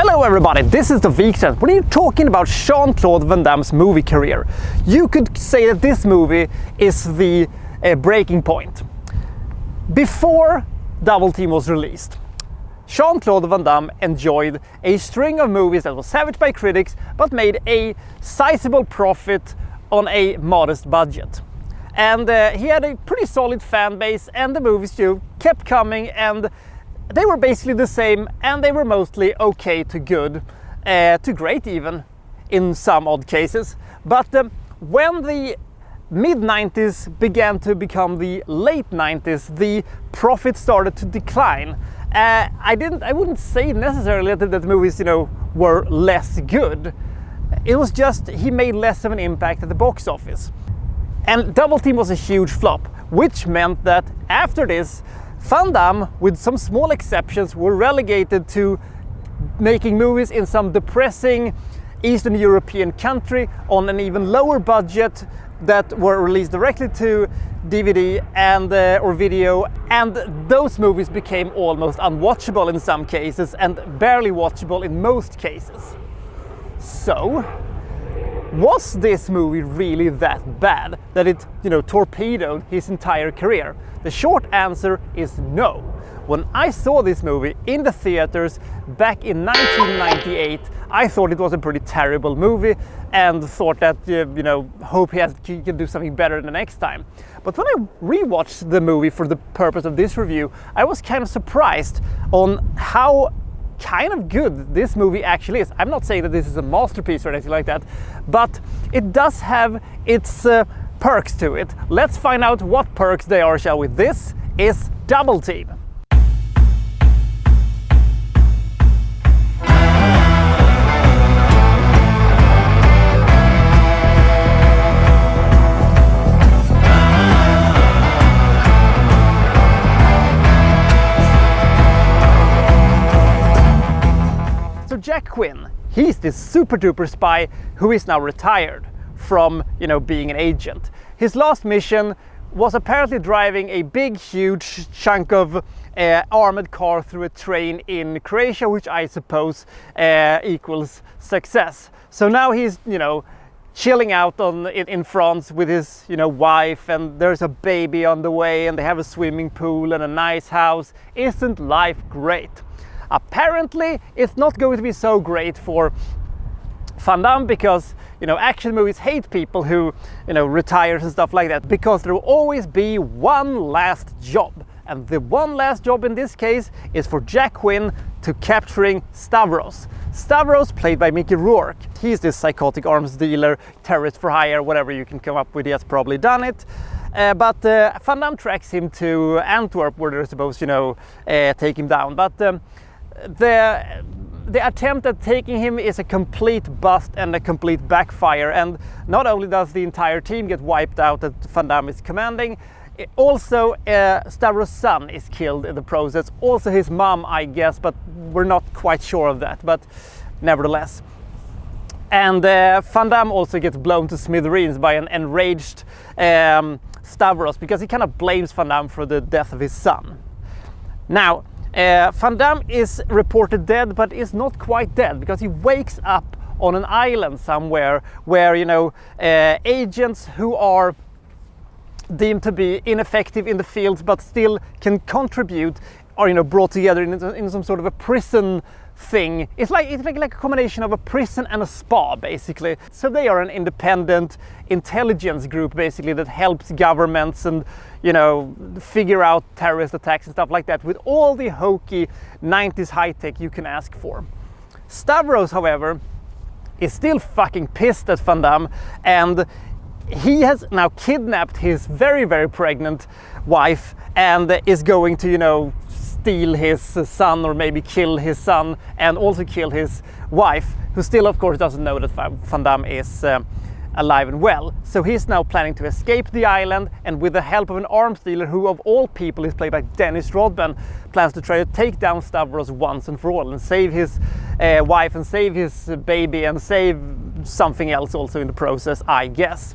Hello everybody, this is the Weekend. When you're talking about Jean-Claude Van Damme's movie career, you could say that this movie is the breaking point. Before Double Team was released, Jean-Claude Van Damme enjoyed a string of movies that was savaged by critics but made a sizable profit on a modest budget. And he had a pretty solid fan base, and the movies too kept coming, and they were basically the same, and they were mostly okay to good, to great even, in some odd cases. But when the mid-90s began to become the late 90s, the profit started to decline. I wouldn't say necessarily that the movies, were less good. It was just he made less of an impact at the box office. And Double Team was a huge flop, which meant that after this, Van Damme, with some small exceptions, were relegated to making movies in some depressing Eastern European country on an even lower budget that were released directly to DVD and or video, and those movies became almost unwatchable in some cases and barely watchable in most cases. So, was this movie really that bad that it, torpedoed his entire career? The short answer is no. When I saw this movie in the theaters back in 1998, I thought it was a pretty terrible movie and thought that, hope he can do something better the next time. But when I rewatched the movie for the purpose of this review, I was kind of surprised on how kind of good this movie actually is. I'm not saying that this is a masterpiece or anything like that, but it does have its perks to it. Let's find out what perks they are, shall we? This is Double Team. Jack Quinn, he's this super duper spy who is now retired from, being an agent. His last mission was apparently driving a big, huge chunk of armored car through a train in Croatia, which I suppose equals success. So now he's, chilling out in France with his, wife, and there's a baby on the way, and they have a swimming pool and a nice house. Isn't life great? Apparently, it's not going to be so great for Van Damme because, action movies hate people who, retires and stuff like that, because there will always be one last job. And the one last job in this case is for Jack Quinn to capturing Stavros. Stavros, played by Mickey Rourke. He's this psychotic arms dealer, terrorist for hire, whatever you can come up with, he has probably done it. But Van Damme tracks him to Antwerp, where they're supposed to, take him down. But the attempt at taking him is a complete bust and a complete backfire, and not only does the entire team get wiped out that Van Damme is commanding, also Stavros' son is killed in the process, also his mom, I guess, but we're not quite sure of that, but nevertheless. And Van Damme also gets blown to smithereens by an enraged Stavros, because he kind of blames Van Damme for the death of his son. Now, Van Damme is reported dead, but is not quite dead, because he wakes up on an island somewhere where, agents who are deemed to be ineffective in the field but still can contribute are, brought together in some sort of a prison thing. It's like a combination of a prison and a spa, basically. So they are an independent intelligence group, basically, that helps governments and, figure out terrorist attacks and stuff like that, with all the hokey 90s high-tech you can ask for. Stavros, however, is still fucking pissed at Van Damme, and he has now kidnapped his very, very pregnant wife and is going to, steal his son, or maybe kill his son and also kill his wife, who still, of course, doesn't know that Van Damme is alive and well. So he's now planning to escape the island, and with the help of an arms dealer, who of all people is played by Dennis Rodman, plans to try to take down Stavros once and for all and save his wife and save his baby and save something else also in the process, I guess.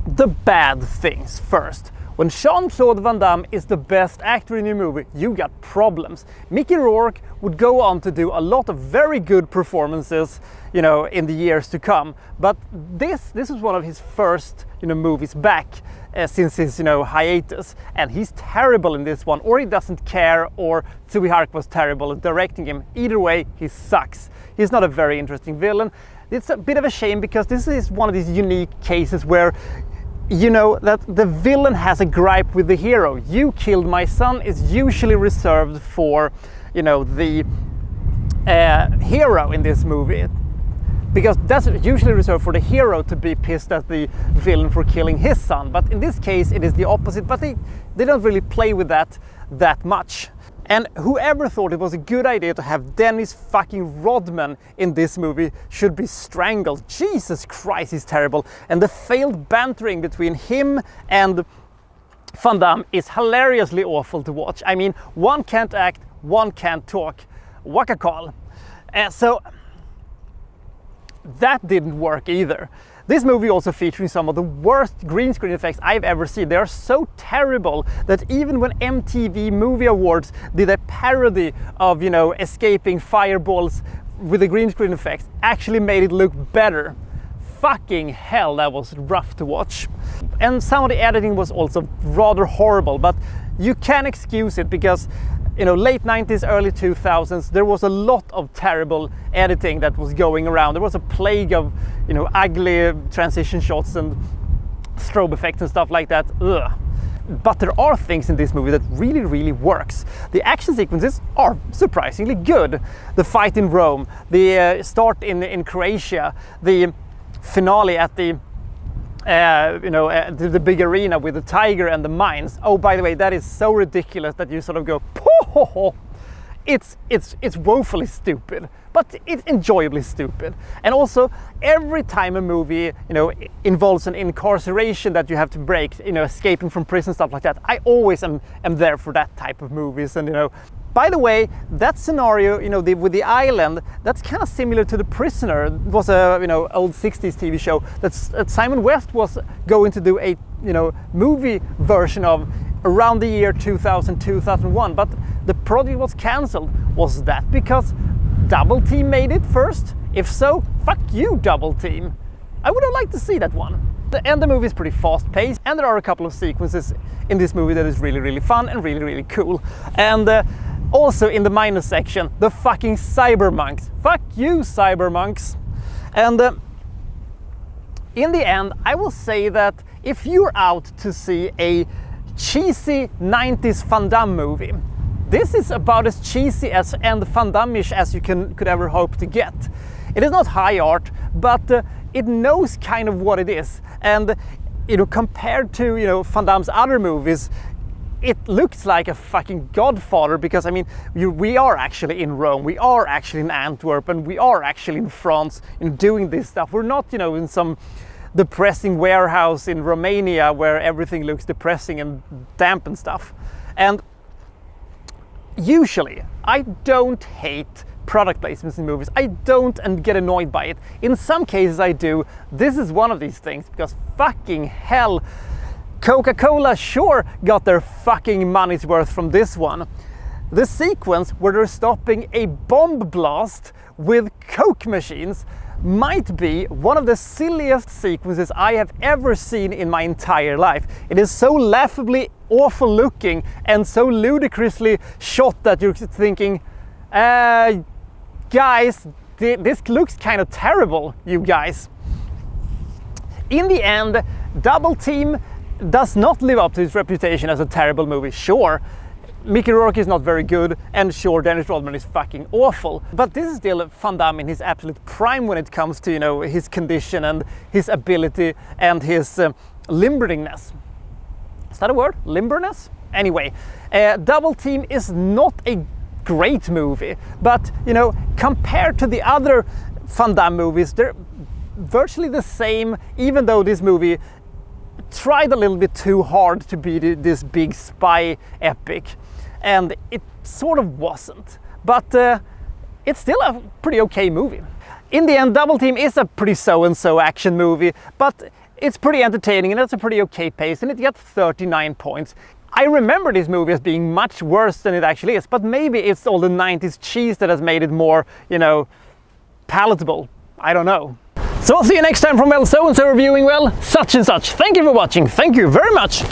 The bad things first. When Jean-Claude Van Damme is the best actor in your movie, you got problems. Mickey Rourke would go on to do a lot of very good performances, you know, in the years to come. But this was one of his first, you know, movies back since his, you know, hiatus, and he's terrible in this one, or he doesn't care, or Tsui Hark was terrible at directing him. Either way, he sucks. He's not a very interesting villain. It's a bit of a shame because this is one of these unique cases where, you know, that the villain has a gripe with the hero. You killed my son is usually reserved for, you know, the hero in this movie, because that's usually reserved for the hero to be pissed at the villain for killing his son. But in this case it is the opposite, but they don't really play with that much. And whoever thought it was a good idea to have Dennis fucking Rodman in this movie should be strangled. Jesus Christ, he's terrible. And the failed bantering between him and Van Damme is hilariously awful to watch. I mean, one can't act, one can't talk. Waka call. So that didn't work either. This movie also featuring some of the worst green screen effects I've ever seen. They are so terrible that even when MTV Movie Awards did a parody of, you know, escaping fireballs with the green screen effects, actually made it look better. Fucking hell, that was rough to watch. And some of the editing was also rather horrible, but you can excuse it because, you know, late 90s, early 2000s, there was a lot of terrible editing that was going around. There was a plague of, you know, ugly transition shots and strobe effects and stuff like that. Ugh. But there are things in this movie that really, really works. The action sequences are surprisingly good. The fight in Rome, the start in Croatia, the finale at the the big arena with the tiger and the mines. Oh, by the way, that is so ridiculous that you sort of go, "Poh!" It's woefully stupid, but it's enjoyably stupid. And also, every time a movie, you know, involves an incarceration that you have to break, you know, escaping from prison, stuff like that, I always am there for that type of movies. And, you know, by the way, that scenario, you know, with the island, that's kind of similar to The Prisoner. It was a, you know, old 60s TV show that Simon West was going to do a, you know, movie version of around the year 2000, 2001, but the project was cancelled. Was that because Double Team made it first? If so, fuck you, Double Team. I would have liked to see that one. And the movie is pretty fast-paced, and there are a couple of sequences in this movie that is really, really fun and really, really cool. And also in the minus section, the fucking cybermonks. Fuck you, cybermonks. And in the end, I will say that if you're out to see a cheesy 90s Van Damme movie, this is about as cheesy and Van Damme-ish as you could ever hope to get. It is not high art, but it knows kind of what it is. And, you know, compared to, you know, Van Damme's other movies, it looks like a fucking Godfather, because I mean, we are actually in Rome, we are actually in Antwerp, and we are actually in France, you know, doing this stuff. We're not, you know, in some depressing warehouse in Romania where everything looks depressing and damp and stuff. And usually, I don't hate product placements in movies. I don't and get annoyed by it. In some cases I do. This is one of these things, because fucking hell, Coca-Cola sure got their fucking money's worth from this one. The sequence where they're stopping a bomb blast with Coke machines might be one of the silliest sequences I have ever seen in my entire life. It is so laughably awful looking and so ludicrously shot that you're thinking, guys, this looks kind of terrible, you guys. In the end, Double Team does not live up to its reputation as a terrible movie. Sure, Mickey Rourke is not very good, and sure, Dennis Rodman is fucking awful, but this is still Van Damme in his absolute prime when it comes to, you know, his condition and his ability and his limberness. Is that a word? Limberness? Anyway, Double Team is not a great movie, but, you know, compared to the other Van Damme movies, they're virtually the same, even though this movie tried a little bit too hard to be this big spy epic, and it sort of wasn't, but it's still a pretty okay movie. In the end, Double Team is a pretty so-and-so action movie, but it's pretty entertaining and it's a pretty okay pace, and it got 39 points. I remember this movie as being much worse than it actually is, but maybe it's all the 90s cheese that has made it more, you know, palatable. I don't know. So I'll see you next time from well, so and so reviewing well, such and such. Thank you for watching. Thank you very much.